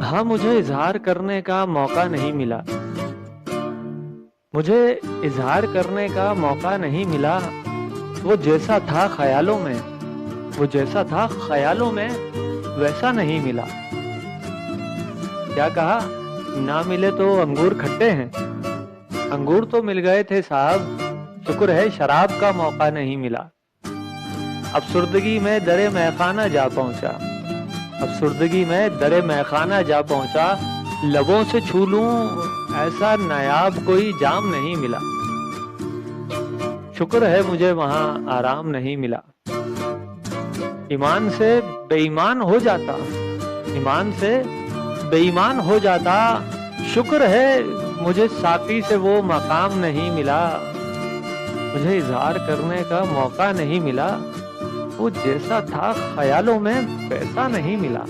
हाँ, मुझे इज़हार करने का मौका नहीं मिला। मुझे इज़हार करने का मौका नहीं मिला। वो जैसा था ख़यालों में वो जैसा था ख़यालों में वैसा नहीं मिला। क्या कहा? ना मिले तो अंगूर खट्टे हैं। अंगूर तो मिल गए थे साहब, शुक्र है शराब का मौका नहीं मिला। अफ़सुर्दगी में दरे मैख़ाना जा पहुँचा। अफ़सुर्दगी में दरे मैख़ाना जा पहुँचा। लबों से छू लूं ऐसा नायाब कोई जाम नहीं मिला। शुक्र है मुझे वहाँ आराम नहीं मिला। ईमान से बेईमान हो जाता ईमान से बेईमान हो जाता। शुक्र है मुझे साक़ी से वो मकाम नहीं मिला। मुझे इज़हार करने का मौका नहीं मिला। वो जैसा था ख़यालों में वैसा नहीं मिला।